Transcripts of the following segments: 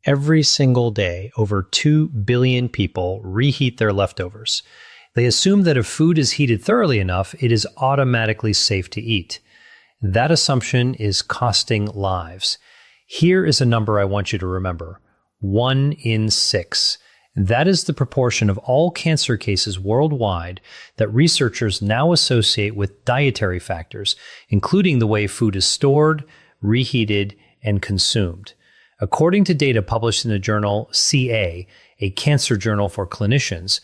Every single day, over 2 billion people reheat their leftovers. They assume that if food is heated thoroughly enough, it is automatically safe to eat. That assumption is costing lives. Here is a number I want you to remember. 1 in 6. That is the proportion of all cancer cases worldwide that researchers now associate with dietary factors, including the way food is stored, reheated, and consumed. According to data published in the journal CA, a cancer journal for clinicians,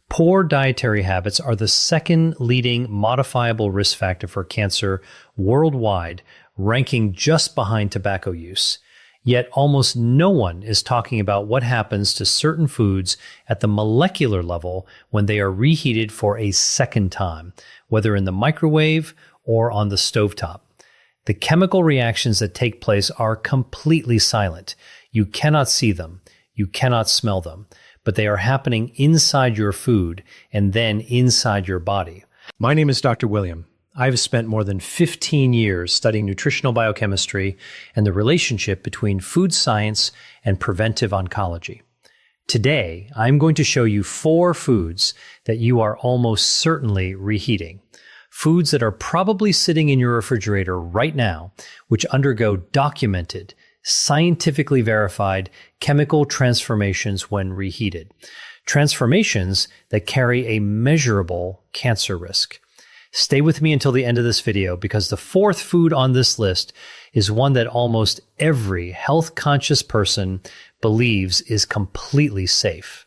poor dietary habits are the second leading modifiable risk factor for cancer worldwide, ranking just behind tobacco use. Yet almost no one is talking about what happens to certain foods at the molecular level when they are reheated for a second time, whether in the microwave or on the stovetop. The chemical reactions that take place are completely silent. You cannot see them. You cannot smell them. But they are happening inside your food and then inside your body. My name is Dr. William. I've spent more than 15 years studying nutritional biochemistry and the relationship between food science and preventive oncology. Today, I'm going to show you 4 foods that you are almost certainly reheating. Foods that are probably sitting in your refrigerator right now, which undergo documented, scientifically verified chemical transformations when reheated. Transformations that carry a measurable cancer risk. Stay with me until the end of this video because the 4th food on this list is one that almost every health-conscious person believes is completely safe.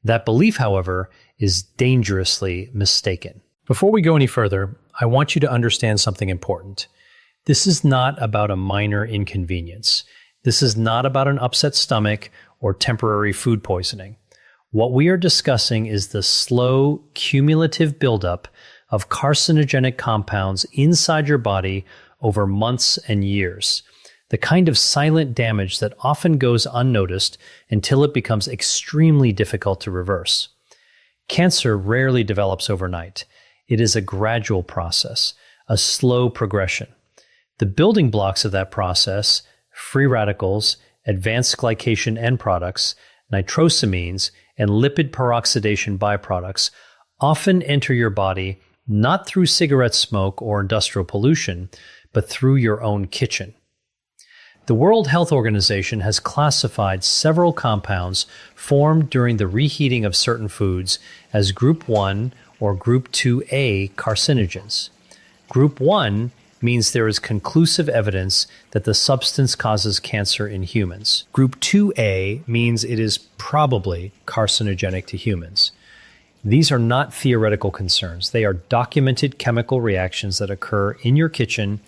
That belief, however, is dangerously mistaken. Before we go any further, I want you to understand something important. This is not about a minor inconvenience. This is not about an upset stomach or temporary food poisoning. What we are discussing is the slow, cumulative buildup of carcinogenic compounds inside your body over months and years. The kind of silent damage that often goes unnoticed until it becomes extremely difficult to reverse. Cancer rarely develops overnight. It is a gradual process, a slow progression. The building blocks of that process, free radicals, advanced glycation end products, nitrosamines, and lipid peroxidation byproducts, often enter your body not through cigarette smoke or industrial pollution, but through your own kitchen. The World Health Organization has classified several compounds formed during the reheating of certain foods as Group 1 or Group 2A carcinogens. Group 1 means there is conclusive evidence that the substance causes cancer in humans. Group 2A means it is probably carcinogenic to humans. These are not theoretical concerns. They are documented chemical reactions that occur in your kitchen,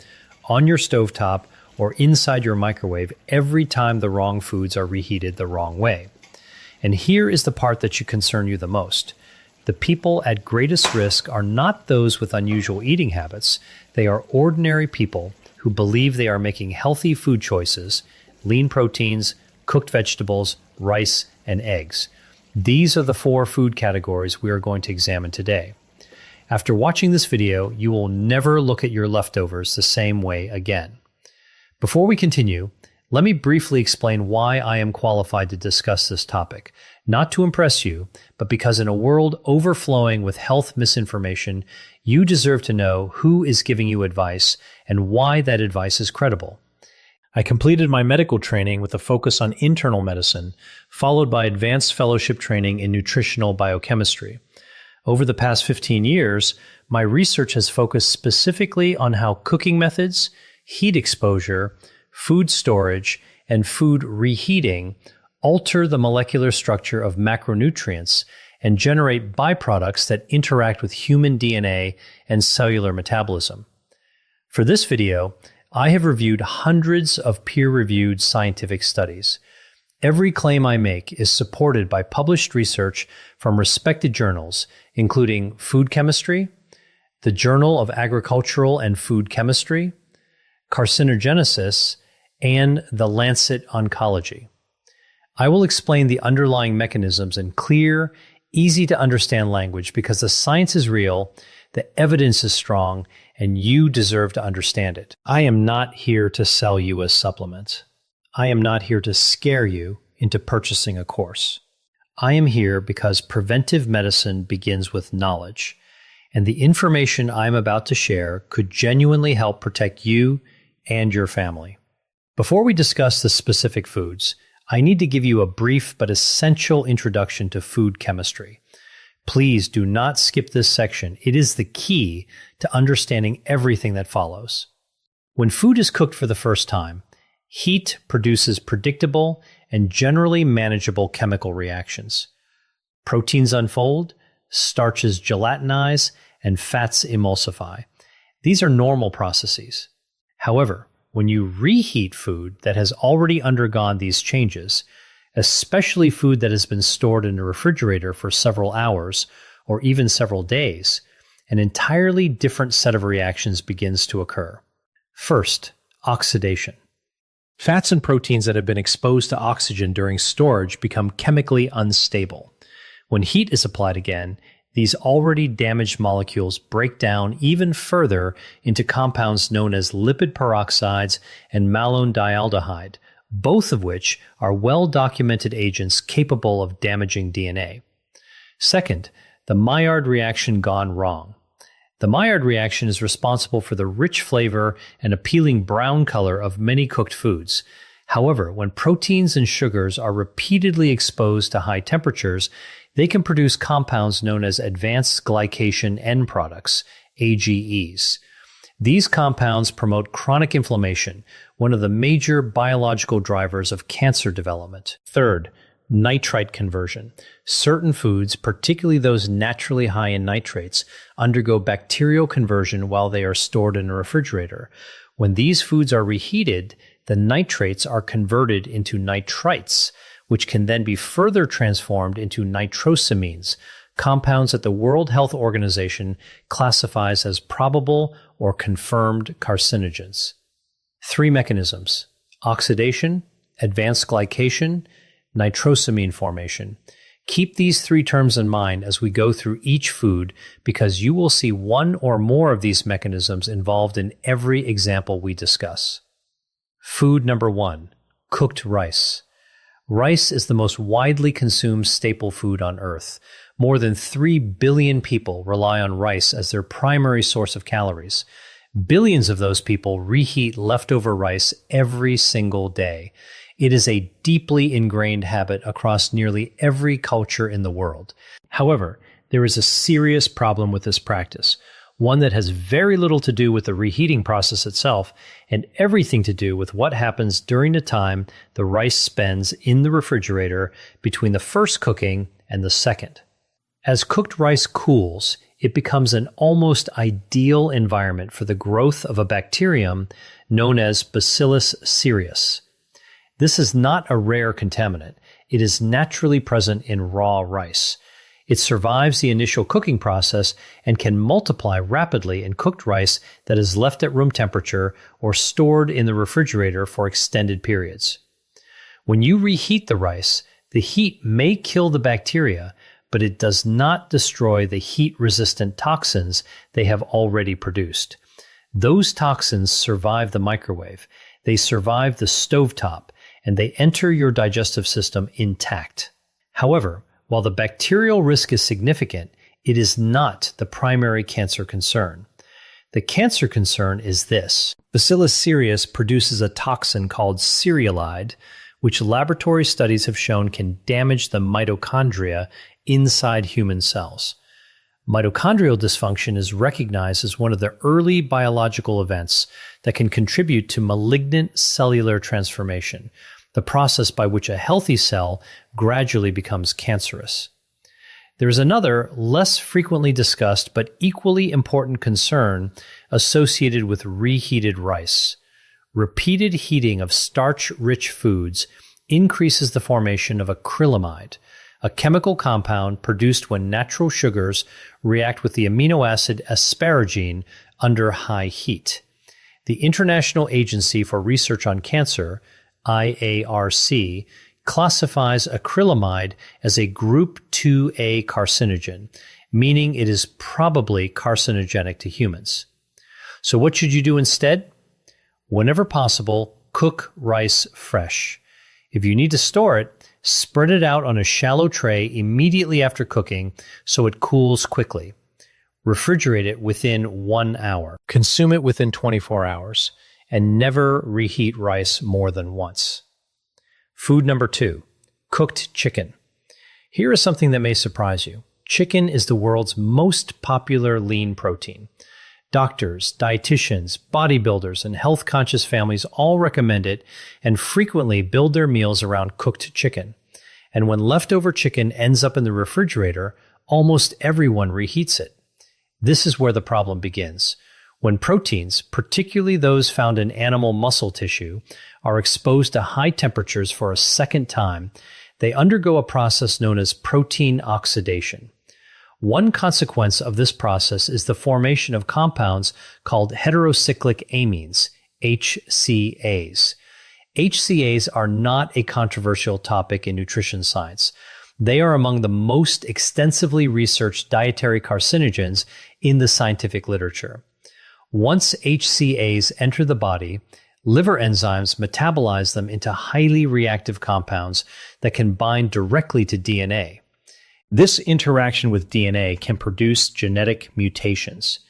on your stovetop, or inside your microwave every time the wrong foods are reheated the wrong way. And here is the part that should concern you the most. The people at greatest risk are not those with unusual eating habits. They are ordinary people who believe they are making healthy food choices, lean proteins, cooked vegetables, rice, and eggs. These are the 4 food categories we are going to examine today. After watching this video, you will never look at your leftovers the same way again. Before we continue, let me briefly explain why I am qualified to discuss this topic, not to impress you, but because in a world overflowing with health misinformation, you deserve to know who is giving you advice and why that advice is credible. I completed my medical training with a focus on internal medicine, followed by advanced fellowship training in nutritional biochemistry. Over the past 15 years, my research has focused specifically on how cooking methods, heat exposure, food storage, and food reheating alter the molecular structure of macronutrients and generate byproducts that interact with human DNA and cellular metabolism. For this video, I have reviewed hundreds of peer-reviewed scientific studies. Every claim I make is supported by published research from respected journals, including Food Chemistry, the Journal of Agricultural and Food Chemistry, Carcinogenesis, and The Lancet Oncology. I will explain the underlying mechanisms in clear, easy-to-understand language because the science is real, the evidence is strong, and you deserve to understand it. I am not here to sell you a supplement. I am not here to scare you into purchasing a course. I am here because preventive medicine begins with knowledge, and the information I'm about to share could genuinely help protect you and your family. Before we discuss the specific foods, I need to give you a brief but essential introduction to food chemistry. Please do not skip this section. It is the key to understanding everything that follows. When food is cooked for the first time, heat produces predictable and generally manageable chemical reactions. Proteins unfold, starches gelatinize, and fats emulsify. These are normal processes. However, when you reheat food that has already undergone these changes, especially food that has been stored in a refrigerator for several hours or even several days, an entirely different set of reactions begins to occur. First, oxidation. Fats and proteins that have been exposed to oxygen during storage become chemically unstable. When heat is applied again, these already damaged molecules break down even further into compounds known as lipid peroxides and malondialdehyde, both of which are well-documented agents capable of damaging DNA. Second, the Maillard reaction gone wrong. The Maillard reaction is responsible for the rich flavor and appealing brown color of many cooked foods. However, when proteins and sugars are repeatedly exposed to high temperatures, they can produce compounds known as advanced glycation end products, AGEs. These compounds promote chronic inflammation, one of the major biological drivers of cancer development. Third, nitrite conversion. Certain foods, particularly those naturally high in nitrates, undergo bacterial conversion while they are stored in a refrigerator. When these foods are reheated, the nitrates are converted into nitrites, which can then be further transformed into nitrosamines, compounds that the World Health Organization classifies as probable or confirmed carcinogens. 3 mechanisms: oxidation, advanced glycation, nitrosamine formation. Keep these 3 terms in mind as we go through each food, because you will see one or more of these mechanisms involved in every example we discuss. Food number 1, cooked rice. Rice is the most widely consumed staple food on Earth. More than 3 billion people rely on rice as their primary source of calories. Billions of those people reheat leftover rice every single day. It is a deeply ingrained habit across nearly every culture in the world. However, there is a serious problem with this practice, one that has very little to do with the reheating process itself and everything to do with what happens during the time the rice spends in the refrigerator between the first cooking and the second. As cooked rice cools, it becomes an almost ideal environment for the growth of a bacterium known as Bacillus cereus. This is not a rare contaminant. It is naturally present in raw rice. It survives the initial cooking process and can multiply rapidly in cooked rice that is left at room temperature or stored in the refrigerator for extended periods. When you reheat the rice, the heat may kill the bacteria, but it does not destroy the heat-resistant toxins they have already produced. Those toxins survive the microwave, they survive the stovetop, and they enter your digestive system intact. However, while the bacterial risk is significant, it is not the primary cancer concern. The cancer concern is this. Bacillus cereus produces a toxin called cereulide, which laboratory studies have shown can damage the mitochondria inside human cells. Mitochondrial dysfunction is recognized as one of the early biological events that can contribute to malignant cellular transformation, the process by which a healthy cell gradually becomes cancerous. There is another, less frequently discussed but equally important concern associated with reheated rice. Repeated heating of starch-rich foods increases the formation of acrylamide, a chemical compound produced when natural sugars react with the amino acid asparagine under high heat. The International Agency for Research on Cancer, IARC, classifies acrylamide as a group 2A carcinogen, meaning it is probably carcinogenic to humans. So what should you do instead? Whenever possible, cook rice fresh. If you need to store it, Spread it out on a shallow tray immediately after cooking so it cools quickly. Refrigerate it within 1 hour. Consume it within 24 hours. And never reheat rice more than once. Food number 2, cooked chicken. Here is something that may surprise you. Chicken is the world's most popular lean protein. Doctors, dietitians, bodybuilders, and health-conscious families all recommend it and frequently build their meals around cooked chicken. And when leftover chicken ends up in the refrigerator, almost everyone reheats it. This is where the problem begins. When proteins, particularly those found in animal muscle tissue, are exposed to high temperatures for a second time, they undergo a process known as protein oxidation. One consequence of this process is the formation of compounds called heterocyclic amines, HCAs. HCAs are not a controversial topic in nutrition science. They are among the most extensively researched dietary carcinogens in the scientific literature. Once HCAs enter the body, liver enzymes metabolize them into highly reactive compounds that can bind directly to DNA. This interaction with DNA can produce genetic mutations.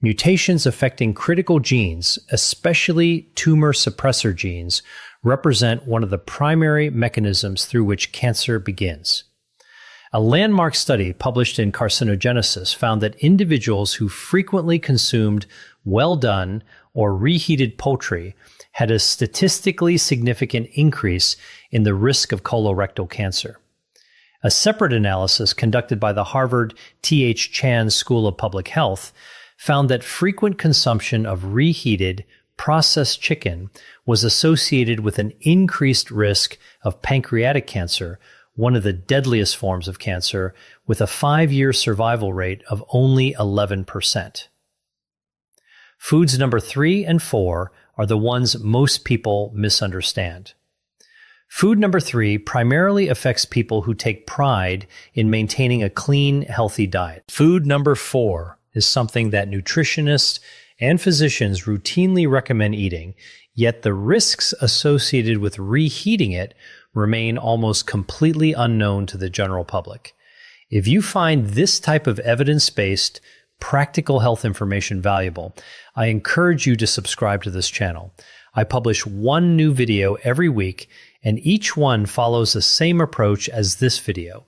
Mutations affecting critical genes, especially tumor suppressor genes, represent one of the primary mechanisms through which cancer begins. A landmark study published in Carcinogenesis found that individuals who frequently consumed well-done or reheated poultry had a statistically significant increase in the risk of colorectal cancer. A separate analysis conducted by the Harvard T.H. Chan School of Public Health found that frequent consumption of reheated, processed chicken was associated with an increased risk of pancreatic cancer, one of the deadliest forms of cancer, with a 5-year survival rate of only 11%. Foods number 3 and 4 are the ones most people misunderstand. Food number 3 primarily affects people who take pride in maintaining a clean, healthy diet. Food number 4 is something that nutritionists and physicians routinely recommend eating, yet the risks associated with reheating it remain almost completely unknown to the general public. If you find this type of evidence-based, practical health information valuable, I encourage you to subscribe to this channel. I publish one new video every week, and each one follows the same approach as this video.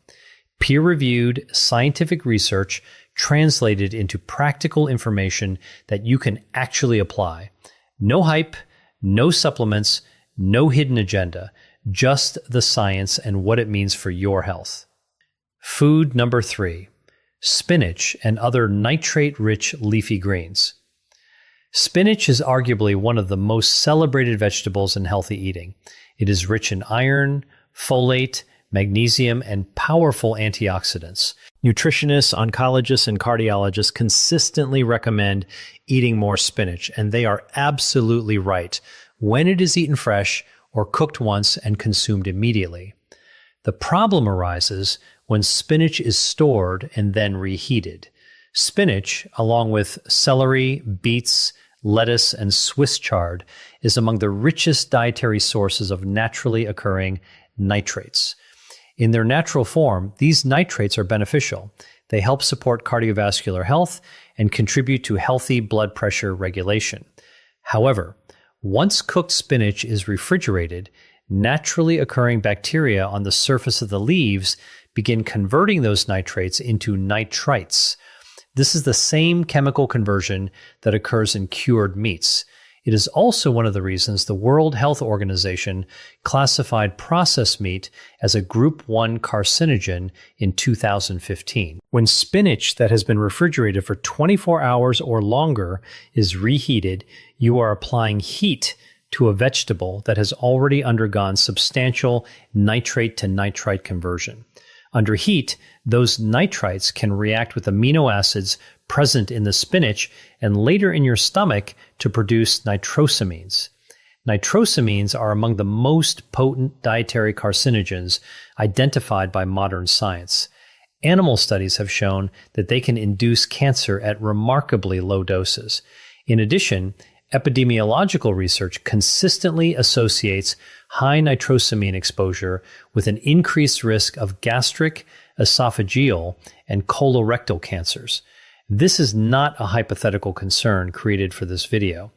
Peer-reviewed scientific research translated into practical information that you can actually apply. No hype, no supplements, no hidden agenda, just the science and what it means for your health. Food number 3, spinach and other nitrate-rich leafy greens. Spinach is arguably one of the most celebrated vegetables in healthy eating. It is rich in iron, folate, magnesium, and powerful antioxidants. Nutritionists, oncologists, and cardiologists consistently recommend eating more spinach, and they are absolutely right when it is eaten fresh or cooked once and consumed immediately. The problem arises when spinach is stored and then reheated. Spinach, along with celery, beets, lettuce, and Swiss chard, is among the richest dietary sources of naturally occurring nitrates. In their natural form, these nitrates are beneficial. They help support cardiovascular health and contribute to healthy blood pressure regulation. However, once cooked spinach is refrigerated, naturally occurring bacteria on the surface of the leaves begin converting those nitrates into nitrites. This is the same chemical conversion that occurs in cured meats. It is also one of the reasons the World Health Organization classified processed meat as a Group 1 carcinogen in 2015. When spinach that has been refrigerated for 24 hours or longer is reheated, you are applying heat to a vegetable that has already undergone substantial nitrate to nitrite conversion. Under heat, those nitrites can react with amino acids present in the spinach and later in your stomach to produce nitrosamines. Nitrosamines are among the most potent dietary carcinogens identified by modern science. Animal studies have shown that they can induce cancer at remarkably low doses. In addition, Epidemiological research consistently associates high nitrosamine exposure with an increased risk of gastric, esophageal, and colorectal cancers. This is not a hypothetical concern created for this video.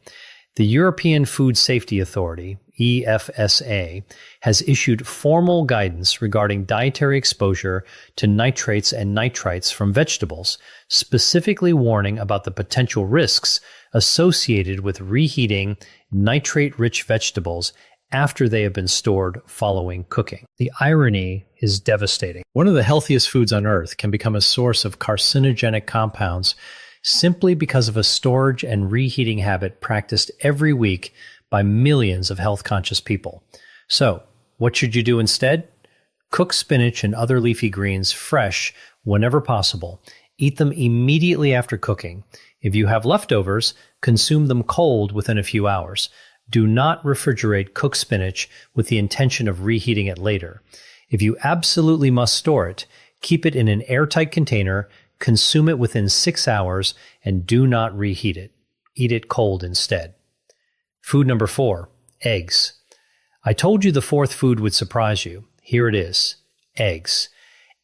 The European Food Safety Authority, EFSA, has issued formal guidance regarding dietary exposure to nitrates and nitrites from vegetables, specifically warning about the potential risks associated with reheating nitrate-rich vegetables after they have been stored following cooking. The irony is devastating. One of the healthiest foods on earth can become a source of carcinogenic compounds simply because of a storage and reheating habit practiced every week by millions of health-conscious people. So, what should you do instead? Cook spinach and other leafy greens fresh whenever possible. Eat them immediately after cooking. If you have leftovers, consume them cold within a few hours. Do not refrigerate cooked spinach with the intention of reheating it later. If you absolutely must store it, keep it in an airtight container, consume it within 6 hours, and do not reheat it. Eat it cold instead. Food number 4, eggs. I told you the fourth food would surprise you. Here it is, eggs.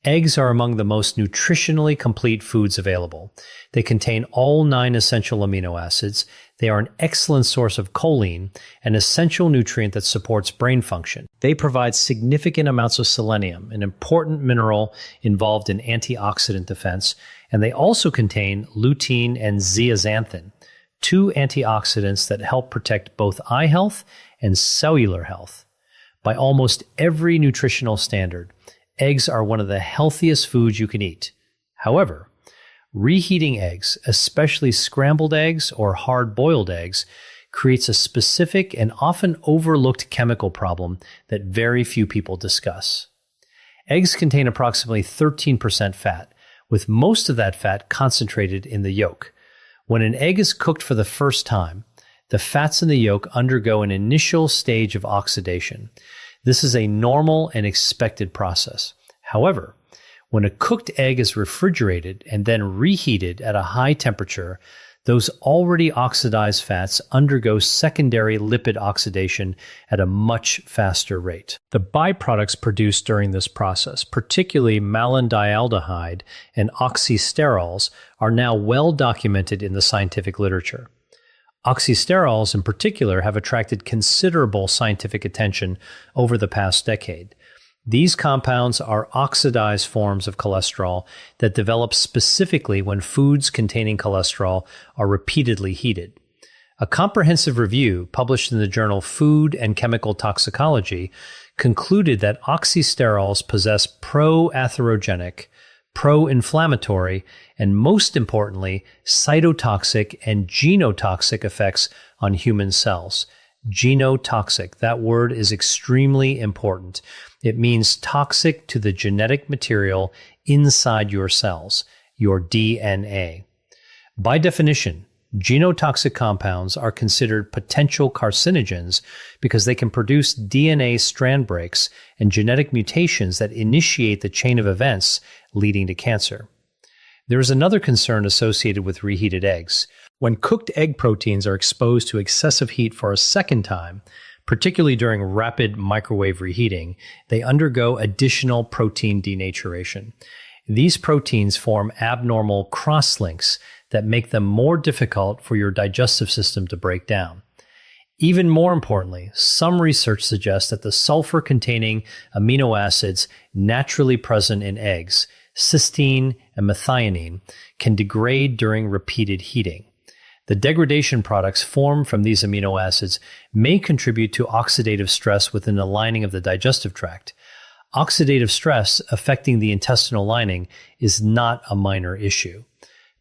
Eggs are among the most nutritionally complete foods available. They contain all 9 essential amino acids. They are an excellent source of choline, an essential nutrient that supports brain function. They provide significant amounts of selenium, an important mineral involved in antioxidant defense, and they also contain lutein and zeaxanthin, 2 antioxidants that help protect both eye health and cellular health. By almost every nutritional standard, eggs are one of the healthiest foods you can eat. However, reheating eggs, especially scrambled eggs or hard-boiled eggs, creates a specific and often overlooked chemical problem that very few people discuss. Eggs contain approximately 13% fat, with most of that fat concentrated in the yolk. When an egg is cooked for the first time, the fats in the yolk undergo an initial stage of oxidation. This is a normal and expected process. However, when a cooked egg is refrigerated and then reheated at a high temperature, those already oxidized fats undergo secondary lipid oxidation at a much faster rate. The byproducts produced during this process, particularly malondialdehyde and oxysterols, are now well documented in the scientific literature. Oxysterols in particular have attracted considerable scientific attention over the past decade. These compounds are oxidized forms of cholesterol that develop specifically when foods containing cholesterol are repeatedly heated. A comprehensive review published in the journal Food and Chemical Toxicology concluded that oxysterols possess pro-atherogenic, pro-inflammatory, and most importantly, cytotoxic and genotoxic effects on human cells. Genotoxic, that word is extremely important. It means toxic to the genetic material inside your cells, your DNA. By definition, genotoxic compounds are considered potential carcinogens because they can produce DNA strand breaks and genetic mutations that initiate the chain of events leading to cancer. There is another concern associated with reheated eggs. When cooked egg proteins are exposed to excessive heat for a second time, particularly during rapid microwave reheating, they undergo additional protein denaturation. These proteins form abnormal cross-links that make them more difficult for your digestive system to break down. Even more importantly, some research suggests that the sulfur-containing amino acids naturally present in eggs, cysteine and methionine, can degrade during repeated heating. The degradation products formed from these amino acids may contribute to oxidative stress within the lining of the digestive tract. Oxidative stress affecting the intestinal lining is not a minor issue.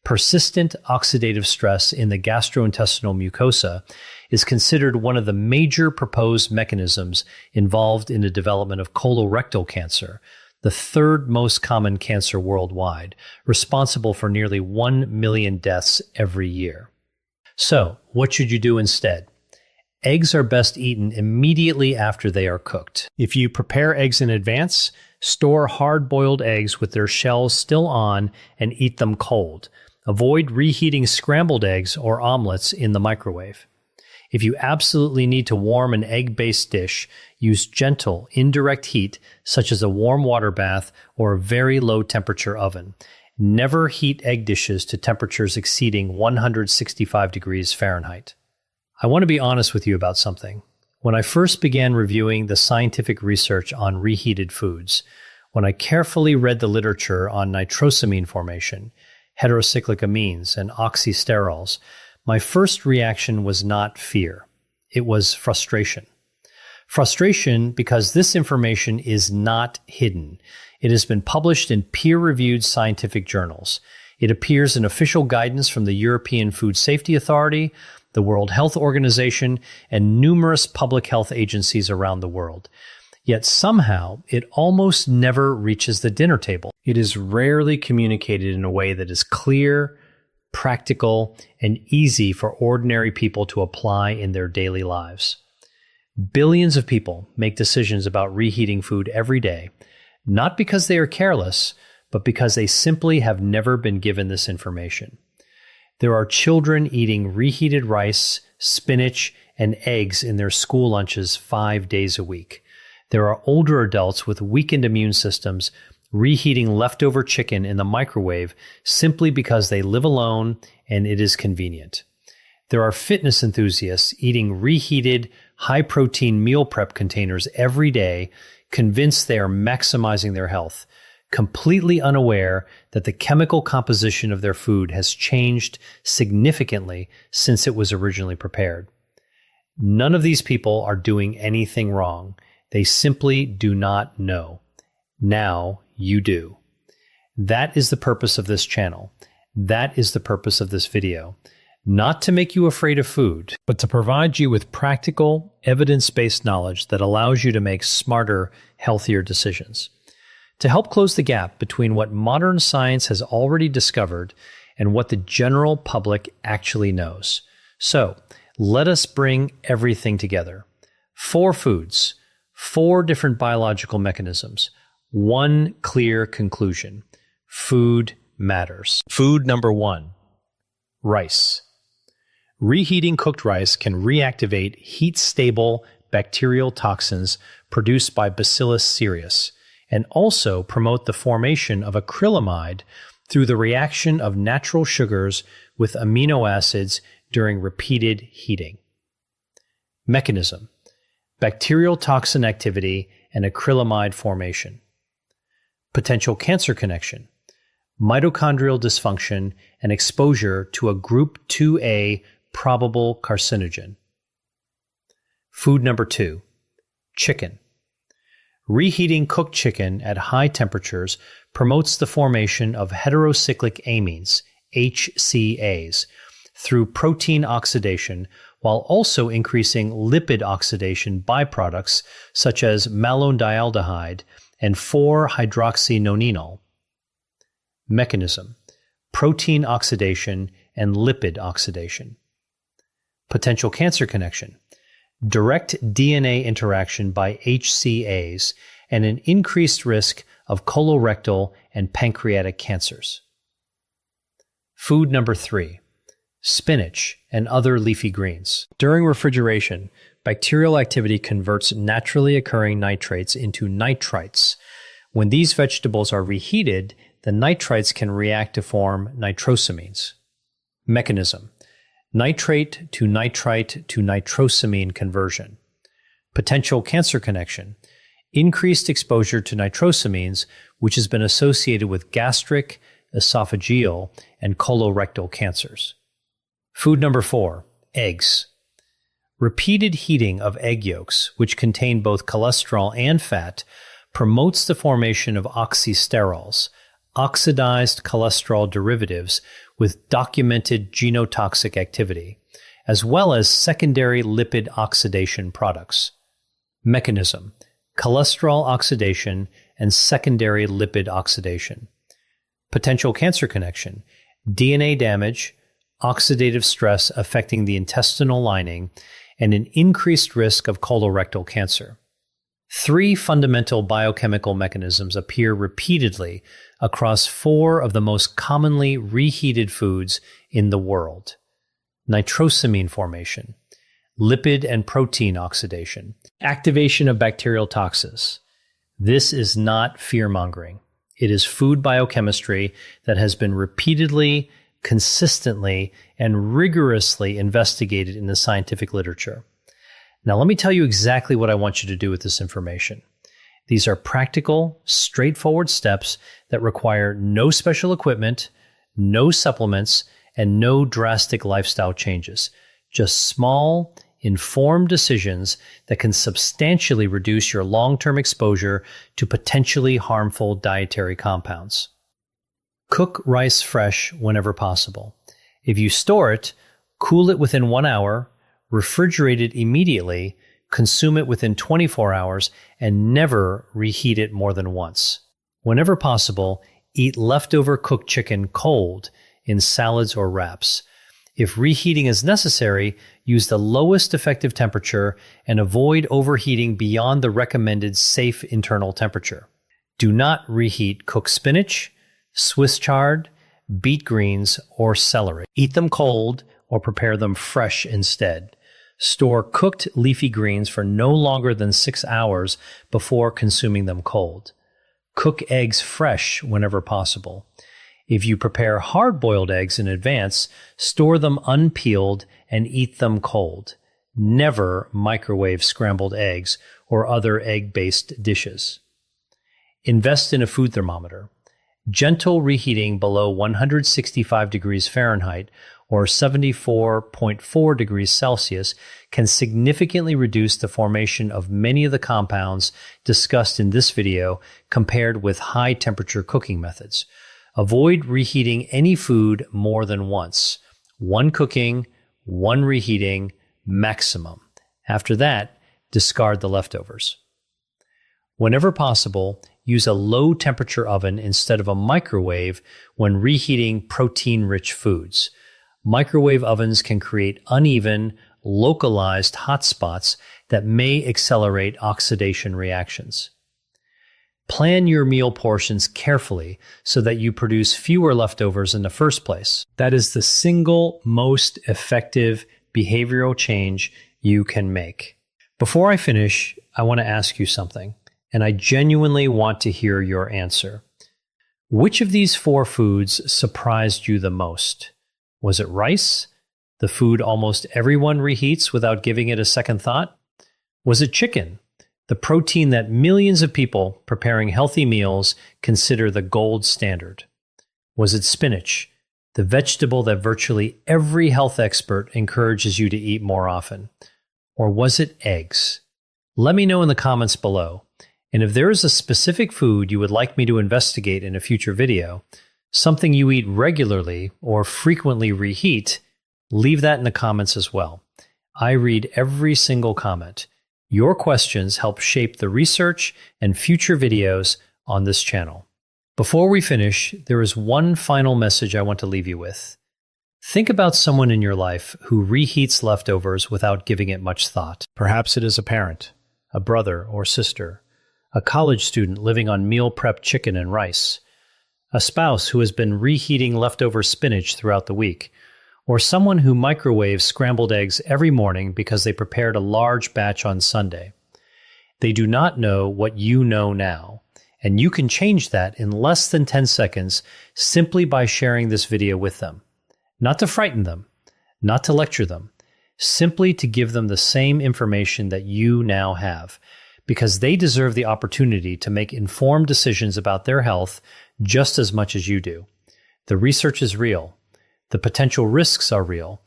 Persistent oxidative stress in the gastrointestinal mucosa is considered one of the major proposed mechanisms involved in the development of colorectal cancer, the third most common cancer worldwide, responsible for nearly 1 million deaths every year. So, what should you do instead? Eggs are best eaten immediately after they are cooked. If you prepare eggs in advance, store hard-boiled eggs with their shells still on and eat them cold. Avoid reheating scrambled eggs or omelets in the microwave. If you absolutely need to warm an egg-based dish, use gentle, indirect heat, such as a warm water bath or a very low-temperature oven. Never heat egg dishes to temperatures exceeding 165 degrees Fahrenheit. I want to be honest with you about something. When I first began reviewing the scientific research on reheated foods, when I carefully read the literature on nitrosamine formation, heterocyclic amines, and oxysterols, my first reaction was not fear. It was frustration. Frustration because this information is not hidden. It has been published in peer-reviewed scientific journals. It appears in official guidance from the European Food Safety Authority, the World Health Organization, and numerous public health agencies around the world. Yet somehow, it almost never reaches the dinner table. It is rarely communicated in a way that is clear, practical, and easy for ordinary people to apply in their daily lives. Billions of people make decisions about reheating food every day, not because they are careless, but because they simply have never been given this information. There are children eating reheated rice, spinach, and eggs in their school lunches 5 days a week. There are older adults with weakened immune systems reheating leftover chicken in the microwave simply because they live alone and it is convenient. There are fitness enthusiasts eating reheated, high-protein meal prep containers every day, convinced they are maximizing their health, completely unaware that the chemical composition of their food has changed significantly since it was originally prepared. None of these people are doing anything wrong. They simply do not know. Now you do. That is the purpose of this channel. That is the purpose of this video. Not to make you afraid of food, but to provide you with practical, evidence-based knowledge that allows you to make smarter, healthier decisions. To help close the gap between what modern science has already discovered and what the general public actually knows. So, let us bring everything together. 4 foods, 4 different biological mechanisms, 1 clear conclusion. Food matters. Food number 1, rice. Reheating cooked rice can reactivate heat-stable bacterial toxins produced by Bacillus cereus, and also promote the formation of acrylamide through the reaction of natural sugars with amino acids during repeated heating. Mechanism: bacterial toxin activity and acrylamide formation. Potential cancer connection: mitochondrial dysfunction and exposure to a group 2A probable carcinogen. Food number 2, chicken. Reheating cooked chicken at high temperatures promotes the formation of heterocyclic amines, HCAs, through protein oxidation, while also increasing lipid oxidation byproducts such as malondialdehyde and 4-hydroxynonenal. Mechanism: protein oxidation and lipid oxidation. Potential cancer connection: direct DNA interaction by HCAs and an increased risk of colorectal and pancreatic cancers. Food number 3, spinach and other leafy greens. During refrigeration, bacterial activity converts naturally occurring nitrates into nitrites. When these vegetables are reheated, the nitrites can react to form nitrosamines. Mechanism: nitrate to nitrite to nitrosamine conversion. Potential cancer connection: increased exposure to nitrosamines, which has been associated with gastric, esophageal, and colorectal cancers. Food number 4, eggs. Repeated heating of egg yolks, which contain both cholesterol and fat, promotes the formation of oxysterols, oxidized cholesterol derivatives with documented genotoxic activity, as well as secondary lipid oxidation products. Mechanism: cholesterol oxidation and secondary lipid oxidation. Potential cancer connection: DNA damage, oxidative stress affecting the intestinal lining, and an increased risk of colorectal cancer. 3 fundamental biochemical mechanisms appear repeatedly across 4 of the most commonly reheated foods in the world. Nitrosamine formation, lipid and protein oxidation, activation of bacterial toxins. This is not fear-mongering. It is food biochemistry that has been repeatedly, consistently, and rigorously investigated in the scientific literature. Now, let me tell you exactly what I want you to do with this information. These are practical, straightforward steps that require no special equipment, no supplements, and no drastic lifestyle changes. Just small, informed decisions that can substantially reduce your long-term exposure to potentially harmful dietary compounds. Cook rice fresh whenever possible. If you store it, cool it within 1 hour, refrigerate it immediately, consume it within 24 hours, and never reheat it more than once. Whenever possible, eat leftover cooked chicken cold in salads or wraps. If reheating is necessary, use the lowest effective temperature and avoid overheating beyond the recommended safe internal temperature. Do not reheat cooked spinach, Swiss chard, beet greens, or celery. Eat them cold or prepare them fresh instead. Store cooked leafy greens for no longer than 6 hours before consuming them cold. Cook eggs fresh whenever possible. If you prepare hard-boiled eggs in advance, store them unpeeled and eat them cold. Never microwave scrambled eggs or other egg-based dishes. Invest in a food thermometer. Gentle reheating below 165 degrees Fahrenheit or 74.4 degrees Celsius can significantly reduce the formation of many of the compounds discussed in this video compared with high-temperature cooking methods. Avoid reheating any food more than once. 1 cooking, 1 reheating, maximum. After that, discard the leftovers. Whenever possible, use a low-temperature oven instead of a microwave when reheating protein-rich foods. Microwave ovens can create uneven, localized hotspots that may accelerate oxidation reactions. Plan your meal portions carefully so that you produce fewer leftovers in the first place. That is the single most effective behavioral change you can make. Before I finish, I want to ask you something, and I genuinely want to hear your answer. Which of these 4 foods surprised you the most? Was it rice, the food almost everyone reheats without giving it a second thought? Was it chicken, the protein that millions of people preparing healthy meals consider the gold standard? Was it spinach, the vegetable that virtually every health expert encourages you to eat more often? Or was it eggs? Let me know in the comments below. And if there is a specific food you would like me to investigate in a future video, something you eat regularly or frequently reheat, leave that in the comments as well. I read every single comment. Your questions help shape the research and future videos on this channel. Before we finish, there is one final message I want to leave you with. Think about someone in your life who reheats leftovers without giving it much thought. Perhaps it is a parent, a brother or sister, a college student living on meal prep chicken and rice, a spouse who has been reheating leftover spinach throughout the week, or someone who microwaves scrambled eggs every morning because they prepared a large batch on Sunday. They do not know what you know now, and you can change that in less than 10 seconds simply by sharing this video with them. Not to frighten them, not to lecture them, simply to give them the same information that you now have, because they deserve the opportunity to make informed decisions about their health just as much as you do. The research is real. The potential risks are real,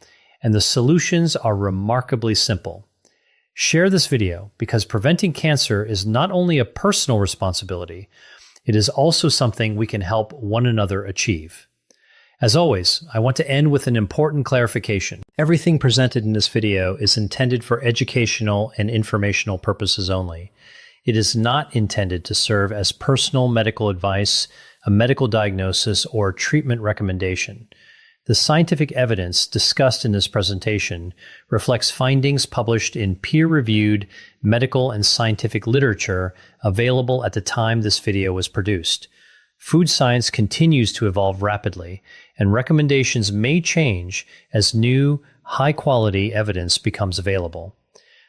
and the solutions are remarkably simple. Share this video because preventing cancer is not only a personal responsibility, it is also something we can help one another achieve. As always, I want to end with an important clarification. Everything presented in this video is intended for educational and informational purposes only. It is not intended to serve as personal medical advice, a medical diagnosis, or treatment recommendation. The scientific evidence discussed in this presentation reflects findings published in peer-reviewed medical and scientific literature available at the time this video was produced. Food science continues to evolve rapidly, and recommendations may change as new, high-quality evidence becomes available.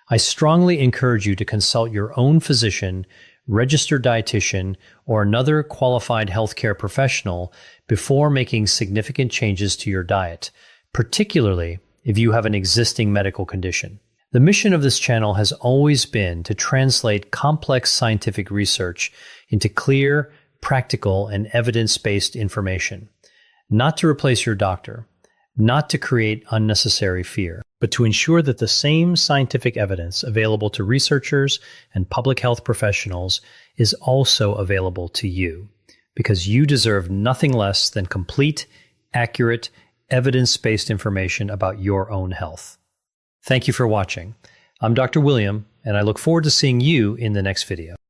I strongly encourage you to consult your own physician, registered dietitian, or another qualified healthcare professional before making significant changes to your diet, particularly if you have an existing medical condition. The mission of this channel has always been to translate complex scientific research into clear, practical, and evidence-based information. Not to replace your doctor, not to create unnecessary fear, but to ensure that the same scientific evidence available to researchers and public health professionals is also available to you, because you deserve nothing less than complete, accurate, evidence-based information about your own health. Thank you for watching. I'm Dr. William, and I look forward to seeing you in the next video.